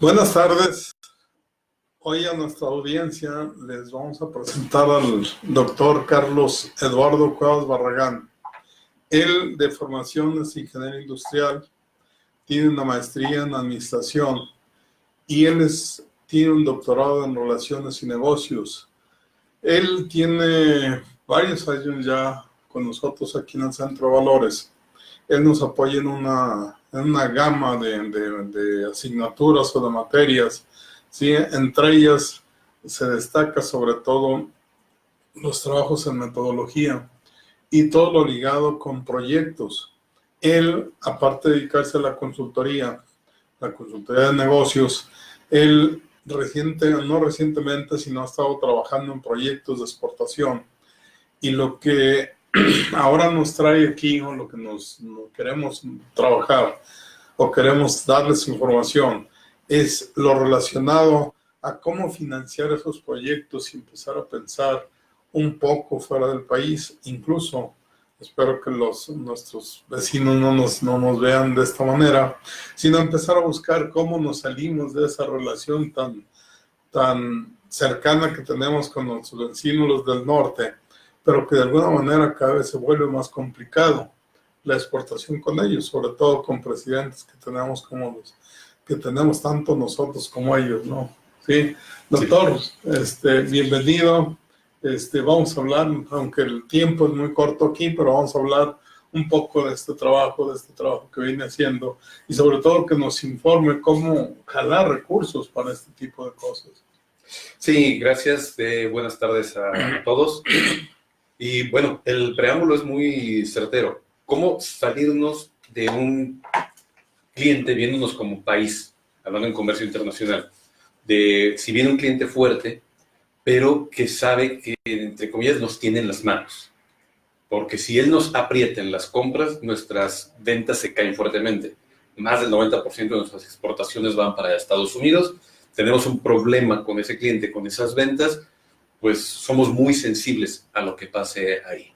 Buenas tardes. Hoy a nuestra audiencia les vamos a presentar al doctor Carlos Eduardo Cuevas Barragán. Él, de formación, es ingeniero industrial, tiene una maestría en administración y tiene un doctorado en relaciones y negocios. Él tiene varios años ya con nosotros aquí en el Centro de Valores. Él nos apoya en una gama de asignaturas o de materias, ¿sí? Entre ellas se destaca sobre todo los trabajos en metodología y todo lo ligado con proyectos. Él, aparte de dedicarse a la consultoría de negocios, él no recientemente, sino ha estado trabajando en proyectos de exportación. Y lo que ahora nos trae aquí, o lo que nos queremos trabajar o queremos darles información, es lo relacionado a cómo financiar esos proyectos y empezar a pensar un poco fuera del país. Incluso espero que nuestros vecinos no nos vean de esta manera, sino empezar a buscar cómo nos salimos de esa relación tan cercana que tenemos con nuestros vecinos, los del norte, pero que de alguna manera cada vez se vuelve más complicado la exportación con ellos, sobre todo con presidentes que tenemos como los que tenemos tanto nosotros como ellos, ¿no? Sí, doctor, sí. Bienvenido. Vamos a hablar, aunque el tiempo es muy corto aquí, pero vamos a hablar un poco de este trabajo que viene haciendo y sobre todo que nos informe cómo jalar recursos para este tipo de cosas. Sí, gracias. Buenas tardes a todos. Y bueno, el preámbulo es muy certero. ¿Cómo salirnos de un cliente viéndonos como país, hablando en comercio internacional? Si viene un cliente fuerte, pero que sabe que, entre comillas, nos tiene en las manos. Porque si él nos aprieta en las compras, nuestras ventas se caen fuertemente. Más del 90% de nuestras exportaciones van para Estados Unidos. Tenemos un problema con ese cliente, con esas ventas, pues somos muy sensibles a lo que pase ahí.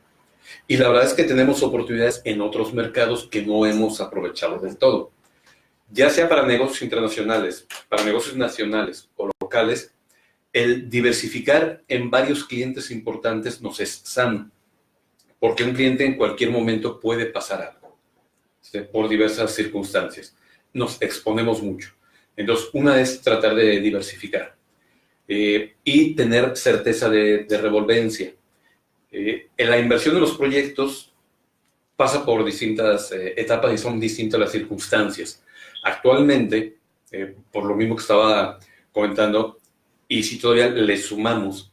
Y la verdad es que tenemos oportunidades en otros mercados que no hemos aprovechado del todo. Ya sea para negocios internacionales, para negocios nacionales o locales, el diversificar en varios clientes importantes nos es sano. Porque un cliente en cualquier momento puede pasar algo, ¿sí? Por diversas circunstancias. Nos exponemos mucho. Entonces, una es tratar de diversificar y tener certeza de revolvencia. En la inversión de los proyectos pasa por distintas etapas y son distintas las circunstancias. Actualmente, por lo mismo que estaba comentando, y si todavía le sumamos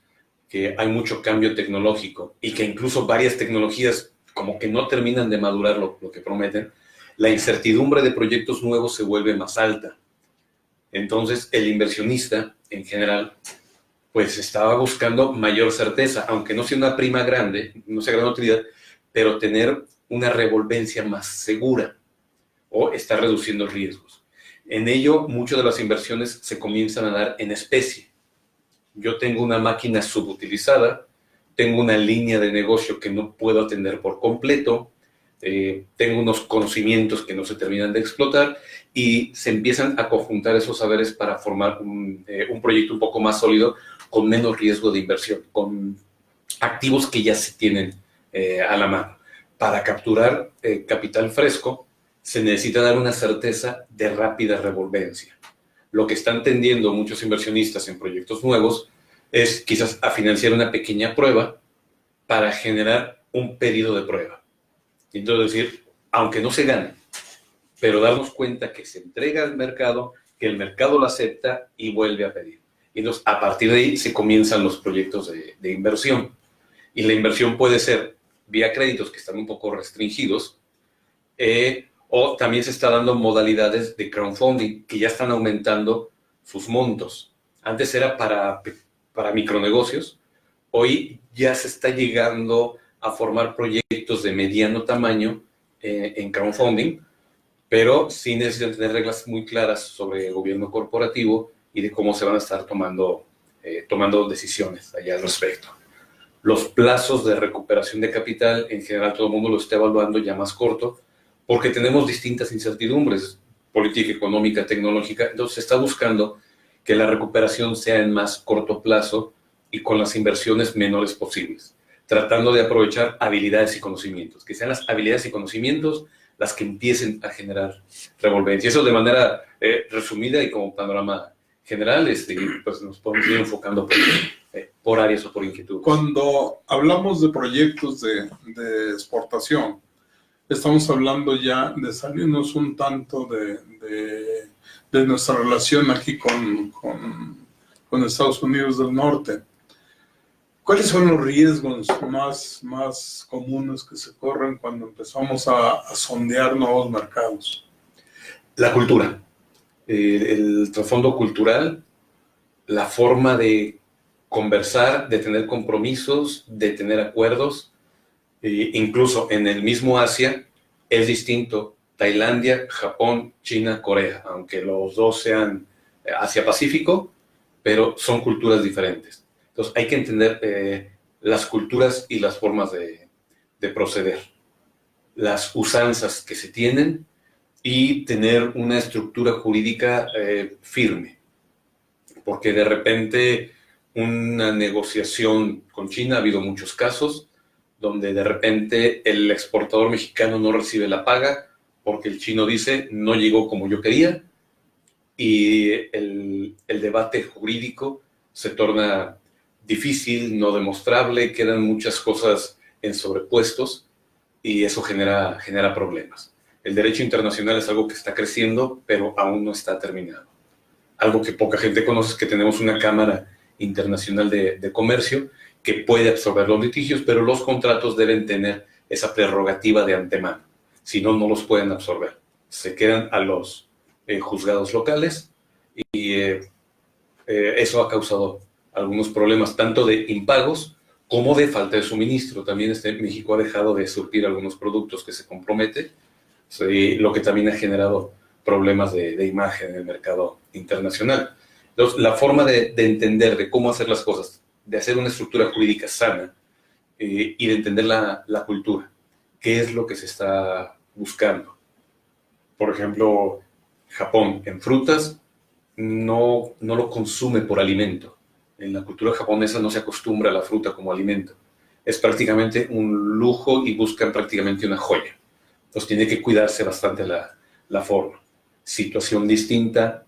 que hay mucho cambio tecnológico y que incluso varias tecnologías como que no terminan de madurar lo que prometen, la incertidumbre de proyectos nuevos se vuelve más alta. Entonces, el inversionista, en general, pues estaba buscando mayor certeza, aunque no sea una prima grande, no sea gran utilidad, pero tener una revolvencia más segura o estar reduciendo riesgos. En ello, muchas de las inversiones se comienzan a dar en especie. Yo tengo una máquina subutilizada, tengo una línea de negocio que no puedo atender por completo, tengo unos conocimientos que no se terminan de explotar y se empiezan a conjuntar esos saberes para formar un proyecto un poco más sólido con menos riesgo de inversión, con activos que ya se tienen a la mano. Para capturar capital fresco se necesita dar una certeza de rápida revolvencia. Lo que están tendiendo muchos inversionistas en proyectos nuevos es quizás a financiar una pequeña prueba para generar un pedido de prueba. Y entonces decir, aunque no se gane, pero darnos cuenta que se entrega al mercado, que el mercado lo acepta y vuelve a pedir. Y entonces a partir de ahí se comienzan los proyectos de inversión. Y la inversión puede ser vía créditos que están un poco restringidos, o también se está dando modalidades de crowdfunding que ya están aumentando sus montos. Antes era para micronegocios, hoy ya se está llegando a formar proyectos de mediano tamaño en crowdfunding, pero sí necesitan tener reglas muy claras sobre el gobierno corporativo y de cómo se van a estar tomando decisiones allá al respecto. Los plazos de recuperación de capital, en general todo el mundo lo está evaluando ya más corto, porque tenemos distintas incertidumbres. política económica, tecnológica. Entonces se está buscando que la recuperación sea en más corto plazo y con las inversiones menores posibles, tratando de aprovechar habilidades y conocimientos, que sean las habilidades y conocimientos las que empiecen a generar revolvencia. Eso de manera resumida y como panorama general, pues nos podemos ir enfocando por áreas o por inquietudes. Cuando hablamos de proyectos de exportación, estamos hablando ya de salirnos un tanto de nuestra relación aquí con Estados Unidos del Norte. ¿Cuáles son los riesgos más comunes que se corren cuando empezamos a sondear nuevos mercados? La cultura, el trasfondo cultural, la forma de conversar, de tener compromisos, de tener acuerdos. Incluso en el mismo Asia es distinto Tailandia, Japón, China, Corea, aunque los dos sean Asia-Pacífico, pero son culturas diferentes. Entonces hay que entender las culturas y las formas de proceder, las usanzas que se tienen y tener una estructura jurídica firme, porque de repente una negociación con China, ha habido muchos casos donde de repente el exportador mexicano no recibe la paga porque el chino dice no llegó como yo quería, y el debate jurídico se torna difícil, no demostrable, quedan muchas cosas en sobrepuestos y eso genera problemas. El derecho internacional es algo que está creciendo, pero aún no está terminado. Algo que poca gente conoce es que tenemos una Cámara Internacional de Comercio que puede absorber los litigios, pero los contratos deben tener esa prerrogativa de antemano. Si no, no los pueden absorber. Se quedan a los juzgados locales y eso ha causado algunos problemas, tanto de impagos como de falta de suministro. También México ha dejado de surtir algunos productos que se compromete, lo que también ha generado problemas de imagen en el mercado internacional. Entonces, la forma de entender de cómo hacer las cosas, de hacer una estructura jurídica sana y de entender la cultura, qué es lo que se está buscando. Por ejemplo, Japón en frutas no lo consume por alimento. En la cultura japonesa no se acostumbra a la fruta como alimento. Es prácticamente un lujo y buscan prácticamente una joya. Entonces tiene que cuidarse bastante la forma. Situación distinta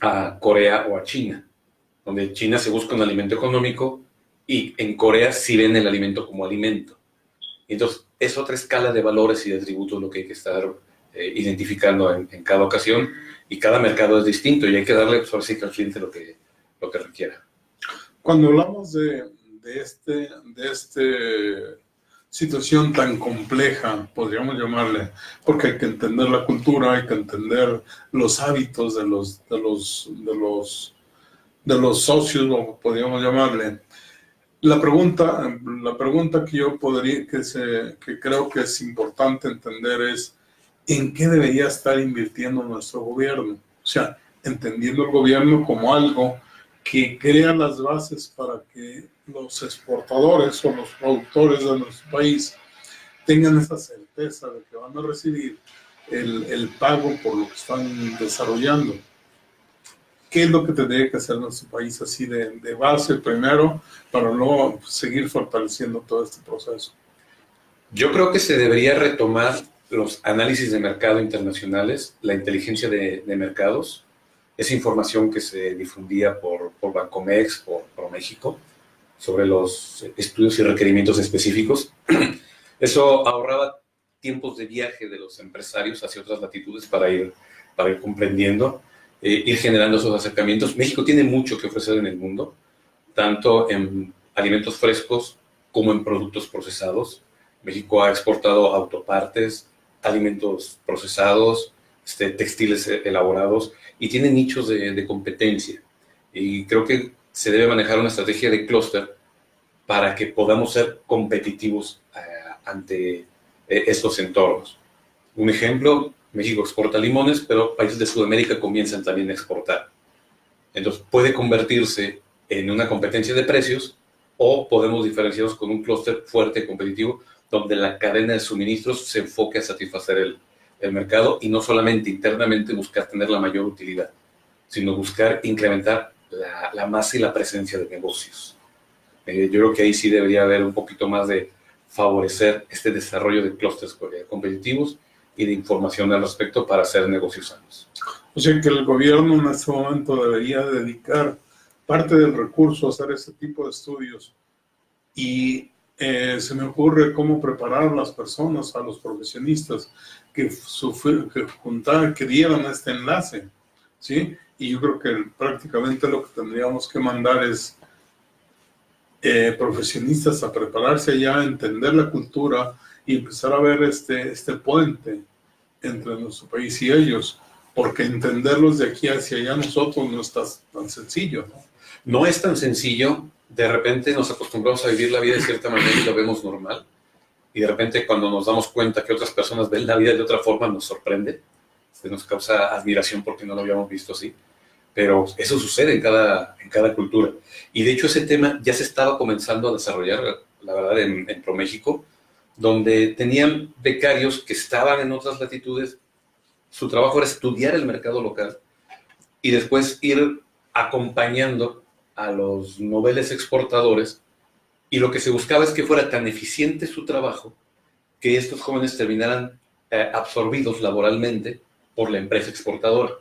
a Corea o a China, donde en China se busca un alimento económico y en Corea sí ven el alimento como alimento. Entonces es otra escala de valores y de atributos lo que hay que estar identificando en cada ocasión, y cada mercado es distinto y hay que darle pues, al cliente lo que requiera. Cuando hablamos de esta situación tan compleja, podríamos llamarle, porque hay que entender la cultura, hay que entender los hábitos de los socios, o podríamos llamarle. La pregunta que yo que creo que es importante entender es ¿en qué debería estar invirtiendo nuestro gobierno? O sea, entendiendo el gobierno como algo que crea las bases para que los exportadores o los productores de nuestro país tengan esa certeza de que van a recibir el pago por lo que están desarrollando. ¿Qué es lo que tendría que hacer nuestro país así de base primero para luego seguir fortaleciendo todo este proceso? Yo creo que se debería retomar los análisis de mercado internacionales, la inteligencia de mercados, esa información que se difundía por Bancomex, por ProMéxico, sobre los estudios y requerimientos específicos. Eso ahorraba tiempos de viaje de los empresarios hacia otras latitudes para ir comprendiendo, ir generando esos acercamientos. México tiene mucho que ofrecer en el mundo, tanto en alimentos frescos como en productos procesados. México ha exportado autopartes, alimentos procesados, textiles elaborados, y tiene nichos de competencia. Y creo que se debe manejar una estrategia de clúster para que podamos ser competitivos ante estos entornos. Un ejemplo, México exporta limones, pero países de Sudamérica comienzan también a exportar. Entonces puede convertirse en una competencia de precios, o podemos diferenciarnos con un clúster fuerte, competitivo, donde la cadena de suministros se enfoque a satisfacer el mercado y no solamente internamente buscar tener la mayor utilidad, sino buscar incrementar la masa y la presencia de negocios. Yo creo que ahí sí debería haber un poquito más de favorecer este desarrollo de clústeres competitivos y de información al respecto para hacer negocios sanos. O sea que el gobierno en este momento debería dedicar parte del recurso a hacer ese tipo de estudios y se me ocurre cómo preparar a las personas, a los profesionistas que dieran este enlace, ¿sí? Y yo creo que prácticamente lo que tendríamos que mandar es profesionistas a prepararse allá, a entender la cultura y empezar a ver este puente entre nuestro país y ellos, porque entenderlos de aquí hacia allá nosotros no está tan sencillo, ¿no? No es tan sencillo. De repente nos acostumbramos a vivir la vida de cierta manera y lo vemos normal. Y de repente cuando nos damos cuenta que otras personas ven la vida de otra forma, nos sorprende. Nos causa admiración porque no lo habíamos visto así. Pero eso sucede en cada cultura. Y de hecho ese tema ya se estaba comenzando a desarrollar, la verdad, en ProMéxico, donde tenían becarios que estaban en otras latitudes. Su trabajo era estudiar el mercado local y después ir acompañando a los noveles exportadores, y lo que se buscaba es que fuera tan eficiente su trabajo que estos jóvenes terminaran absorbidos laboralmente por la empresa exportadora.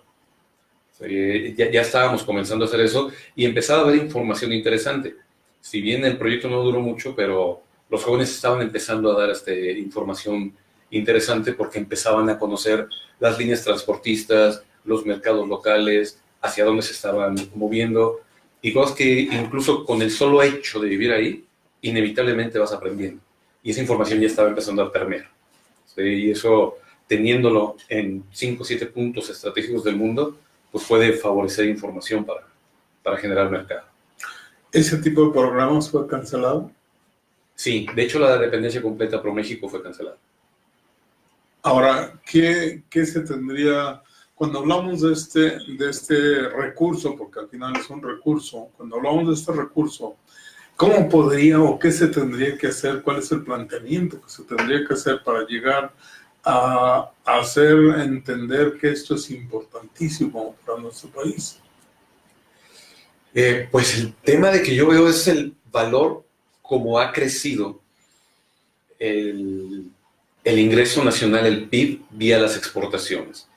Ya estábamos comenzando a hacer eso y empezaba a haber información interesante. Si bien el proyecto no duró mucho, pero los jóvenes estaban empezando a dar información interesante porque empezaban a conocer las líneas transportistas, los mercados locales, hacia dónde se estaban moviendo, y cosas que incluso con el solo hecho de vivir ahí, inevitablemente vas aprendiendo. Y esa información ya estaba empezando a permear. ¿Sí? Y eso, teniéndolo en 5 o 7 puntos estratégicos del mundo, pues puede favorecer información para generar mercado. ¿Ese tipo de programas fue cancelado? Sí, de hecho la dependencia completa ProMéxico fue cancelada. Ahora, ¿qué se tendría, cuando hablamos de este recurso, porque al final es un recurso, cuando hablamos de este recurso, ¿cómo podría o qué se tendría que hacer? ¿Cuál es el planteamiento que se tendría que hacer para llegar a hacer entender que esto es importantísimo para nuestro país? Pues el tema de que yo veo es el valor como ha crecido el ingreso nacional, el PIB, vía las exportaciones.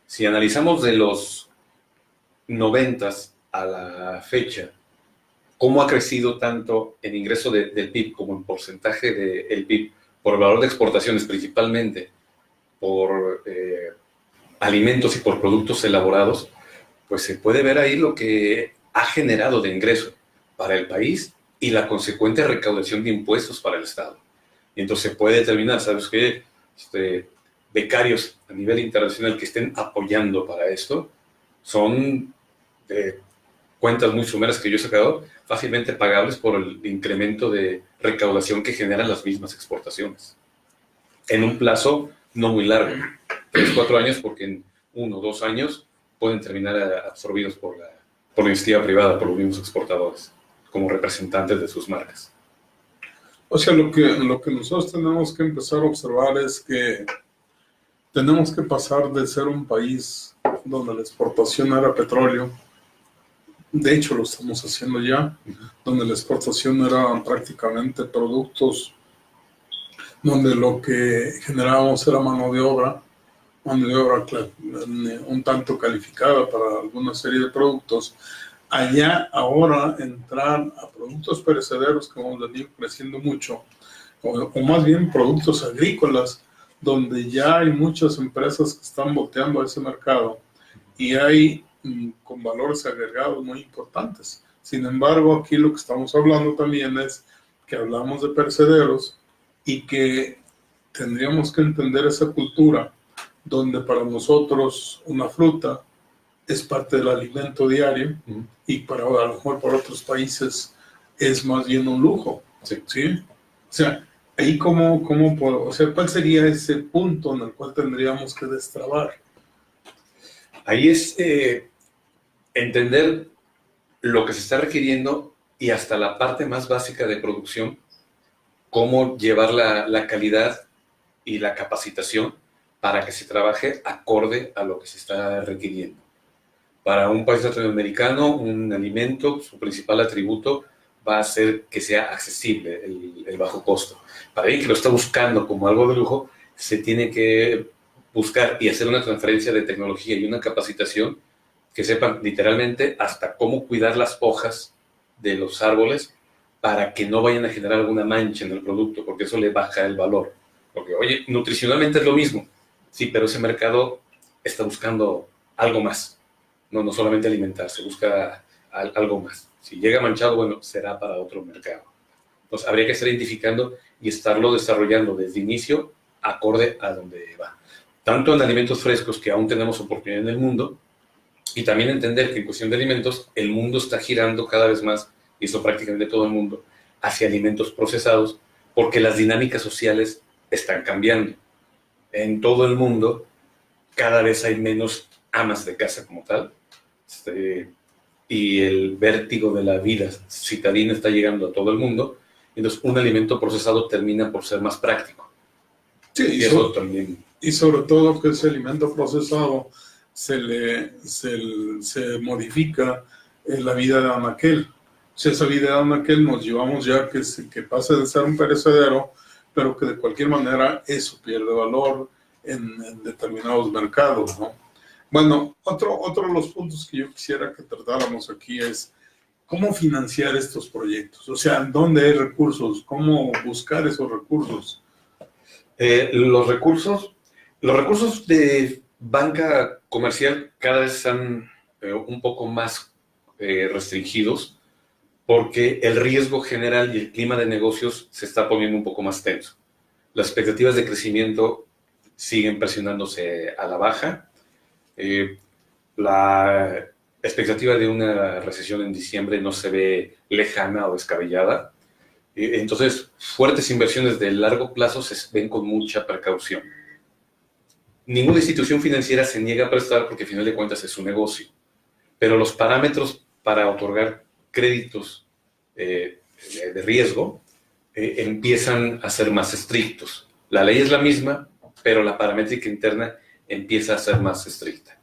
Si analizamos de los 90s a la fecha, cómo ha crecido tanto el ingreso del PIB como en porcentaje del PIB por el valor de exportaciones, principalmente por alimentos y por productos elaborados, pues se puede ver ahí lo que ha generado de ingreso para el país y la consecuente recaudación de impuestos para el Estado. Y entonces se puede determinar, ¿sabes qué? Becarios a nivel internacional que estén apoyando para esto son cuentas muy sumeras que yo he sacado, fácilmente pagables por el incremento de recaudación que generan las mismas exportaciones. En un plazo no muy largo, 3 o 4 años, porque en 1 o 2 años pueden terminar absorbidos por la iniciativa privada, por los mismos exportadores, como representantes de sus marcas. O sea, lo que nosotros tenemos que empezar a observar es que tenemos que pasar de ser un país donde la exportación era petróleo, de hecho lo estamos haciendo ya, donde la exportación era prácticamente productos, donde lo que generábamos era mano de obra un tanto calificada para alguna serie de productos. Allá ahora entrar a productos perecederos que hemos venido creciendo mucho, o más bien productos agrícolas, donde ya hay muchas empresas que están volteando a ese mercado y hay con valores agregados muy importantes. Sin embargo, aquí lo que estamos hablando también es que hablamos de perecederos y que tendríamos que entender esa cultura donde para nosotros una fruta es parte del alimento diario y a lo mejor para otros países es más bien un lujo. ¿Sí? O sea, ahí ¿cuál sería ese punto en el cual tendríamos que destrabar? Ahí es entender lo que se está requiriendo y hasta la parte más básica de producción, cómo llevar la calidad y la capacitación para que se trabaje acorde a lo que se está requiriendo. Para un país latinoamericano, un alimento, su principal atributo va a ser que sea accesible, el bajo costo. Para alguien que lo está buscando como algo de lujo, se tiene que buscar y hacer una transferencia de tecnología y una capacitación que sepan literalmente hasta cómo cuidar las hojas de los árboles para que no vayan a generar alguna mancha en el producto, porque eso le baja el valor. Porque, oye, nutricionalmente es lo mismo, sí, pero ese mercado está buscando algo más. No solamente alimentarse, busca algo más. Si llega manchado, bueno, será para otro mercado. Entonces, habría que estar identificando y estarlo desarrollando desde inicio, acorde a donde va. Tanto en alimentos frescos, que aún tenemos oportunidad en el mundo, y también entender que en cuestión de alimentos, el mundo está girando cada vez más, y eso prácticamente todo el mundo, hacia alimentos procesados, porque las dinámicas sociales están cambiando. En todo el mundo, cada vez hay menos amas de casa como tal, y el vértigo de la vida citadina está llegando a todo el mundo, entonces un alimento procesado termina por ser más práctico. Sí, y eso también. Y sobre todo que ese alimento procesado se modifica en la vida de anaquel. Si esa vida de anaquel nos llevamos ya que pase de ser un perecedero, pero que de cualquier manera eso pierde valor en determinados mercados, ¿no? Bueno, otro de los puntos que yo quisiera que tratáramos aquí es cómo financiar estos proyectos. O sea, ¿dónde hay recursos? ¿Cómo buscar esos recursos? Los recursos de banca comercial cada vez están un poco más restringidos, porque el riesgo general y el clima de negocios se está poniendo un poco más tenso. Las expectativas de crecimiento siguen presionándose a la baja. La expectativa de una recesión en diciembre no se ve lejana o descabellada. Entonces, fuertes inversiones de largo plazo se ven con mucha precaución. Ninguna institución financiera se niega a prestar porque, al final de cuentas, es su negocio. Pero los parámetros para otorgar créditos de riesgo empiezan a ser más estrictos. La ley es la misma, pero la paramétrica interna empieza a ser más estricta.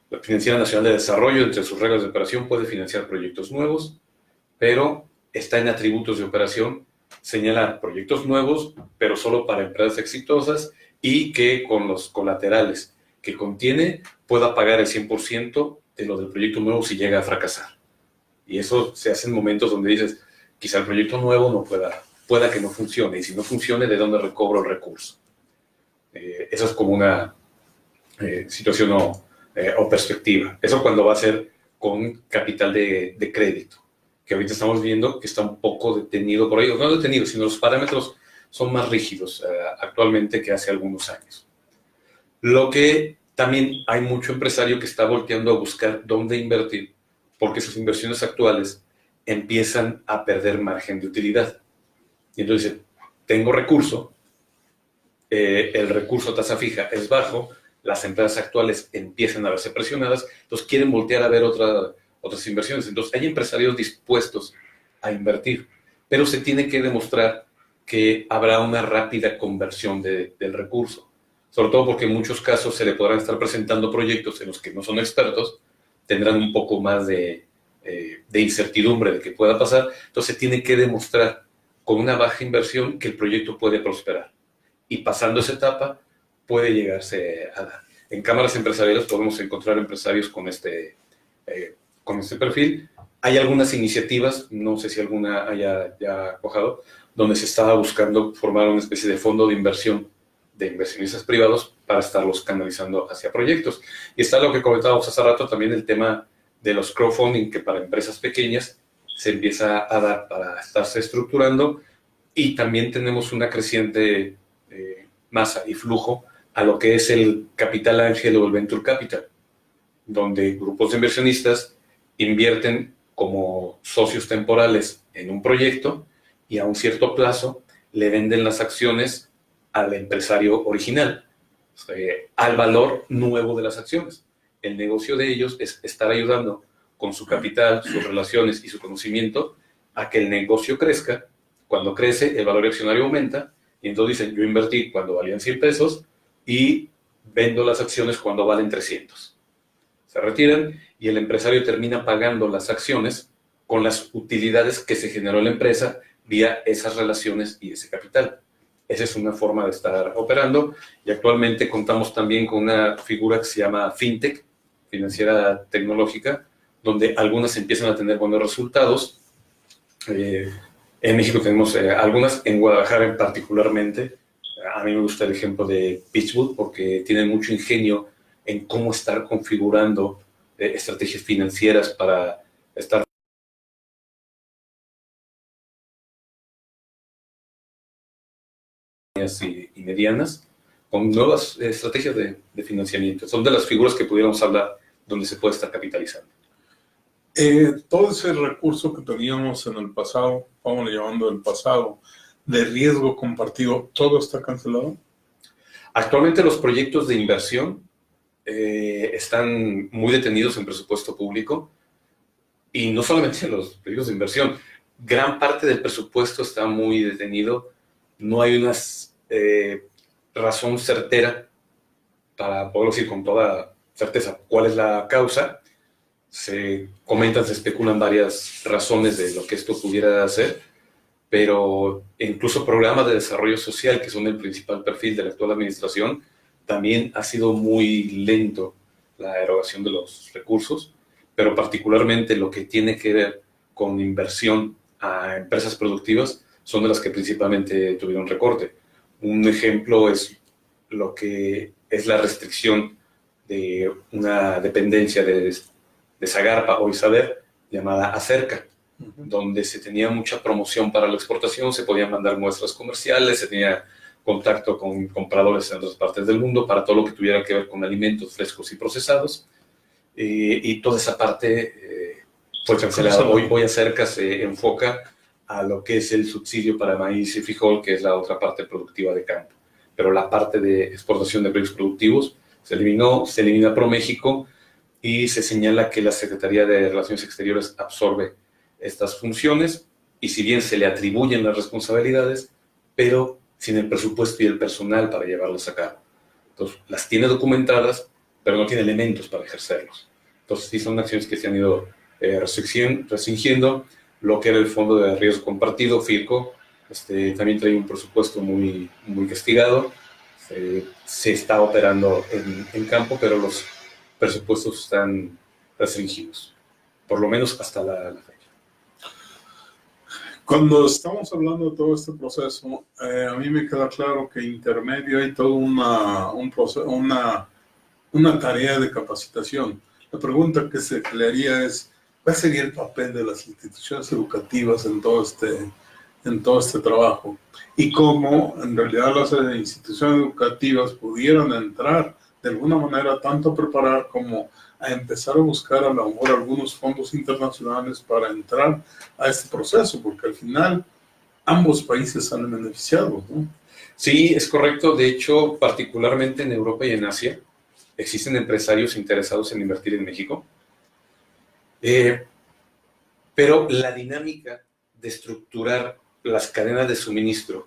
La Financiera Nacional de Desarrollo, entre sus reglas de operación, puede financiar proyectos nuevos, pero está en atributos de operación señalar proyectos nuevos, pero solo para empresas exitosas, y que con los colaterales que contiene pueda pagar el 100% de lo del proyecto nuevo si llega a fracasar. Y eso se hace en momentos donde dices, quizá el proyecto nuevo no pueda que no funcione, y si no funcione, ¿de dónde recobro el recurso? Eso es como una situación o perspectiva. Eso cuando va a ser con capital de crédito, que ahorita estamos viendo que está un poco detenido por ahí, no detenido, sino los parámetros son más rígidos actualmente que hace algunos años. Lo que también hay mucho empresario que está volteando a buscar dónde invertir, porque sus inversiones actuales empiezan a perder margen de utilidad. Y entonces, tengo recurso, el recurso tasa fija es bajo, las empresas actuales empiezan a verse presionadas, entonces quieren voltear a ver otras inversiones. Entonces, hay empresarios dispuestos a invertir, pero se tiene que demostrar que habrá una rápida conversión del recurso, sobre todo porque en muchos casos se le podrán estar presentando proyectos en los que no son expertos, tendrán un poco más de incertidumbre de que pueda pasar, entonces se tiene que demostrar con una baja inversión que el proyecto puede prosperar, y pasando esa etapa puede llegarse a dar. En cámaras empresariales podemos encontrar empresarios con este perfil. Hay algunas iniciativas, no sé si alguna haya ya cuajado, donde se estaba buscando formar una especie de fondo de inversión de inversionistas privados para estarlos canalizando hacia proyectos. Y está lo que comentábamos hace rato, también el tema de los crowdfunding, que para empresas pequeñas se empieza a dar para estarse estructurando, y también tenemos una creciente masa y flujo a lo que es el capital ángel o el venture capital, donde grupos de inversionistas invierten como socios temporales en un proyecto y a un cierto plazo le venden las acciones al empresario original, al valor nuevo de las acciones. El negocio de ellos es estar ayudando con su capital, sus relaciones y su conocimiento a que el negocio crezca. Cuando crece, el valor accionario aumenta y entonces dicen, yo invertí cuando valían 100 pesos y vendo las acciones cuando valen 300. Se retiran y el empresario termina pagando las acciones con las utilidades que se generó en la empresa vía esas relaciones y ese capital. Esa es una forma de estar operando, y actualmente contamos también con una figura que se llama FinTech, financiera tecnológica, donde algunas empiezan a tener buenos resultados. En México tenemos algunas, en Guadalajara particularmente. A mí me gusta el ejemplo de Pitchwood porque tiene mucho ingenio en cómo estar configurando estrategias financieras para estar y medianas con nuevas estrategias de financiamiento. Son de las figuras que pudiéramos hablar donde se puede estar capitalizando. Todo ese recurso que teníamos en el pasado, vamos llamando el pasado, de riesgo compartido, ¿todo está cancelado? Actualmente los proyectos de inversión están muy detenidos en presupuesto público, y no solamente los proyectos de inversión, gran parte del presupuesto está muy detenido. No hay una razón certera para poder decir con toda certeza cuál es la causa. Se comentan, se especulan varias razones de lo que esto pudiera hacer, pero incluso programas de desarrollo social, que son el principal perfil de la actual administración, también ha sido muy lento la erogación de los recursos, pero particularmente lo que tiene que ver con inversión a empresas productivas son de las que principalmente tuvieron recorte. Un ejemplo es lo que es la restricción de una dependencia de Zagarpa o Izaber llamada Acerca, donde se tenía mucha promoción para la exportación, se podían mandar muestras comerciales, se tenía contacto con compradores en otras partes del mundo para todo lo que tuviera que ver con alimentos frescos y procesados, y toda esa parte fue cancelada. Hoy Acerca se enfoca a lo que es el subsidio para maíz y frijol, que es la otra parte productiva de campo, pero la parte de exportación de productos productivos se eliminó, se elimina ProMéxico, y se señala que la Secretaría de Relaciones Exteriores absorbe estas funciones, y si bien se le atribuyen las responsabilidades, pero sin el presupuesto y el personal para llevarlas a cabo. Entonces, las tiene documentadas, pero no tiene elementos para ejercerlos. Entonces, sí son acciones que se han ido restringiendo. Lo que era el Fondo de Riesgo Compartido, FIRCO, también trae un presupuesto muy, muy castigado. Se está operando en campo, pero los presupuestos están restringidos, por lo menos hasta la fecha. Cuando estamos hablando de todo este proceso, a mí me queda claro que intermedio hay toda una tarea de capacitación. La pregunta que se le haría es, ¿cuál sería el papel de las instituciones educativas en todo este trabajo? Y cómo en realidad las instituciones educativas pudieran entrar de alguna manera tanto a preparar como a empezar a buscar a lo mejor algunos fondos internacionales para entrar a este proceso, porque al final ambos países salen beneficiados, ¿no? Sí, es correcto. De hecho, particularmente en Europa y en Asia, existen empresarios interesados en invertir en México, pero la dinámica de estructurar las cadenas de suministro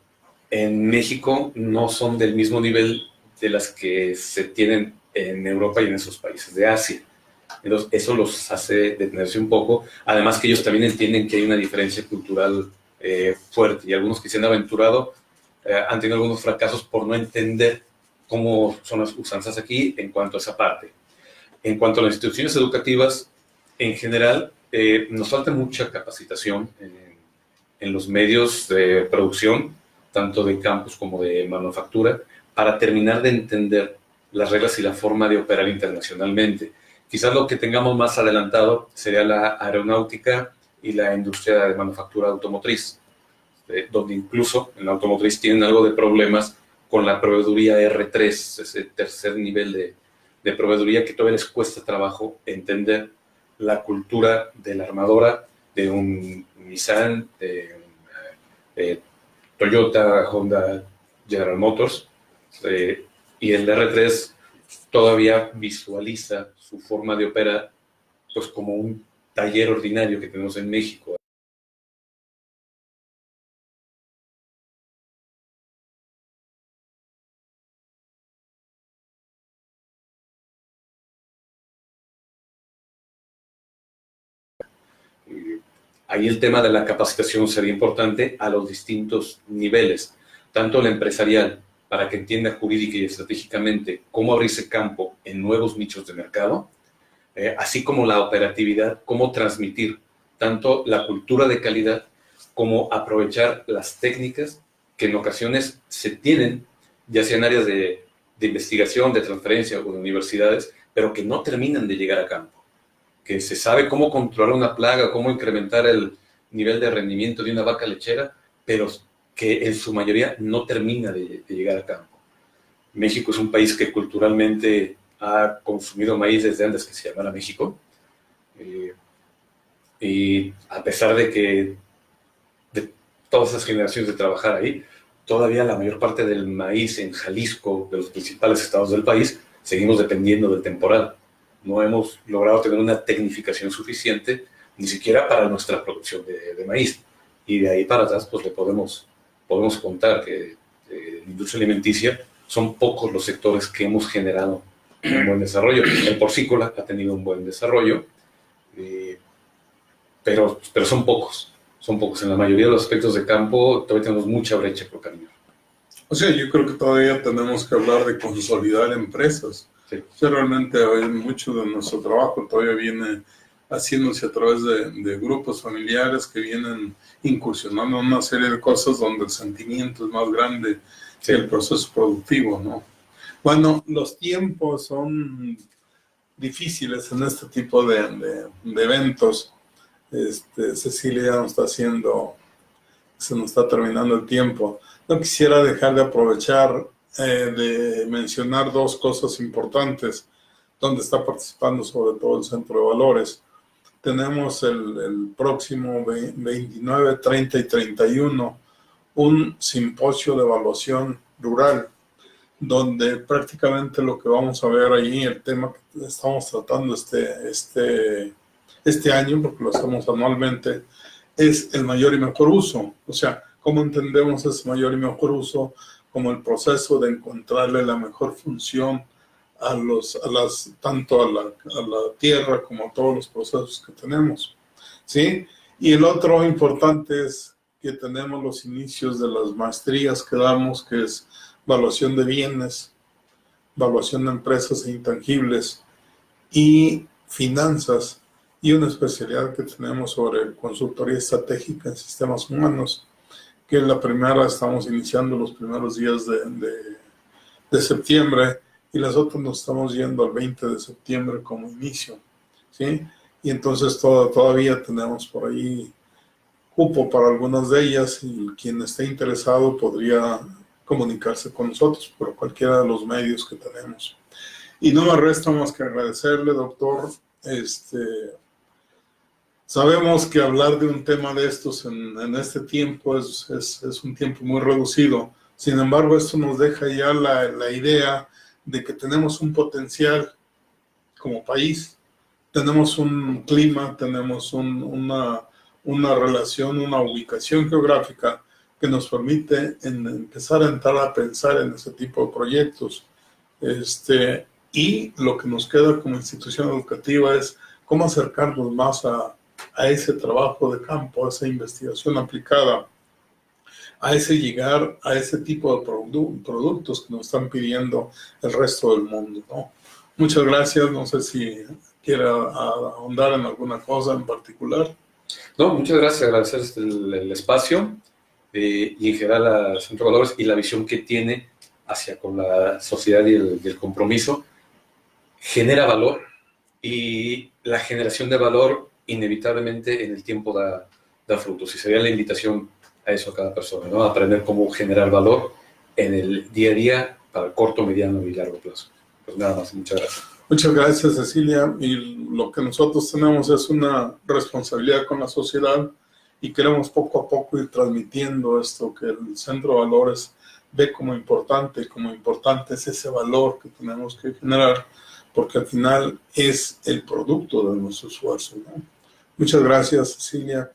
en México no son del mismo nivel de las que se tienen en Europa y en esos países de Asia. Entonces, eso los hace detenerse un poco. Además que ellos también entienden que hay una diferencia cultural fuerte, y algunos que se han aventurado han tenido algunos fracasos por no entender cómo son las usanzas aquí en cuanto a esa parte. En cuanto a las instituciones educativas, en general, nos falta mucha capacitación en los medios de producción, tanto de campus como de manufactura, para terminar de entender las reglas y la forma de operar internacionalmente. Quizás lo que tengamos más adelantado sería la aeronáutica y la industria de manufactura automotriz, donde incluso en la automotriz tienen algo de problemas con la proveeduría R3, ese tercer nivel de proveeduría que todavía les cuesta trabajo entender la cultura de la armadora de un Nissan, de Toyota, Honda, General Motors, y el R3 todavía visualiza su forma de operar pues como un taller ordinario que tenemos en México. Ahí el tema de la capacitación sería importante a los distintos niveles, tanto el empresarial, para que entienda jurídica y estratégicamente cómo abrirse campo en nuevos nichos de mercado, así como la operatividad, cómo transmitir tanto la cultura de calidad como aprovechar las técnicas que en ocasiones se tienen, ya sea en áreas de investigación, de transferencia o de universidades, pero que no terminan de llegar a campo. Que se sabe cómo controlar una plaga, cómo incrementar el nivel de rendimiento de una vaca lechera, pero que en su mayoría no termina de llegar a campo. México es un país que culturalmente ha consumido maíz desde antes que se llamara México, y a pesar de que de todas esas generaciones de trabajar ahí, todavía la mayor parte del maíz en Jalisco, de los principales estados del país, seguimos dependiendo del temporal. No hemos logrado tener una tecnificación suficiente, ni siquiera para nuestra producción de maíz. Y de ahí para atrás, pues le podemos contar que en la industria alimenticia son pocos los sectores que hemos generado un buen desarrollo. El porcícola ha tenido un buen desarrollo, pero son pocos. Son pocos. En la mayoría de los aspectos de campo todavía tenemos mucha brecha por caminar. O sea, yo creo que todavía tenemos que hablar de consolidar empresas. Sí. O sea, realmente mucho de nuestro trabajo todavía viene haciéndose a través de grupos familiares que vienen incursionando en una serie de cosas donde el sentimiento es más grande que el proceso productivo, ¿no? Bueno, los tiempos son difíciles en este tipo de eventos. Cecilia ya nos está haciendo, se nos está terminando el tiempo. No quisiera dejar de aprovechar de mencionar dos cosas importantes donde está participando sobre todo el Centro de Valores. Tenemos el próximo 29, 30 y 31 un simposio de evaluación rural, donde prácticamente lo que vamos a ver ahí, el tema que estamos tratando este año, porque lo hacemos anualmente, es el mayor y mejor uso. O sea, cómo entendemos ese mayor y mejor uso como el proceso de encontrarle la mejor función tanto a la tierra como a todos los procesos que tenemos, ¿sí? Y el otro importante es que tenemos los inicios de las maestrías que damos, que es evaluación de bienes, evaluación de empresas e intangibles y finanzas, y una especialidad que tenemos sobre consultoría estratégica en sistemas humanos, que es la primera, estamos iniciando los primeros días de septiembre, y las otras nos estamos yendo al 20 de septiembre como inicio, ¿sí? Y entonces todavía tenemos por ahí cupo para algunas de ellas, y quien esté interesado podría comunicarse con nosotros por cualquiera de los medios que tenemos. Y no me resta más que agradecerle, doctor. Sabemos que hablar de un tema de estos en este tiempo es un tiempo muy reducido. Sin embargo, esto nos deja ya la idea de que tenemos un potencial como país. Tenemos un clima, tenemos una relación, una ubicación geográfica que nos permite empezar a entrar a pensar en ese tipo de proyectos. Y lo que nos queda como institución educativa es cómo acercarnos más a ese trabajo de campo, a esa investigación aplicada, a ese llegar a ese tipo de productos que nos están pidiendo el resto del mundo, ¿no? Muchas gracias. No sé si quiera ahondar en alguna cosa en particular. No, muchas gracias. Agradecer el espacio y en general al Centro de Valores y la visión que tiene hacia con la sociedad y el compromiso. Genera valor, y la generación de valor inevitablemente en el tiempo da frutos, y sería la invitación a eso a cada persona, ¿no? A aprender cómo generar valor en el día a día para el corto, mediano y largo plazo. Pues nada más, muchas gracias. Muchas gracias, Cecilia. Y lo que nosotros tenemos es una responsabilidad con la sociedad, y queremos poco a poco ir transmitiendo esto que el Centro de Valores ve como importante es ese valor que tenemos que generar, porque al final es el producto de nuestro esfuerzo, ¿no? Muchas gracias, Cecilia.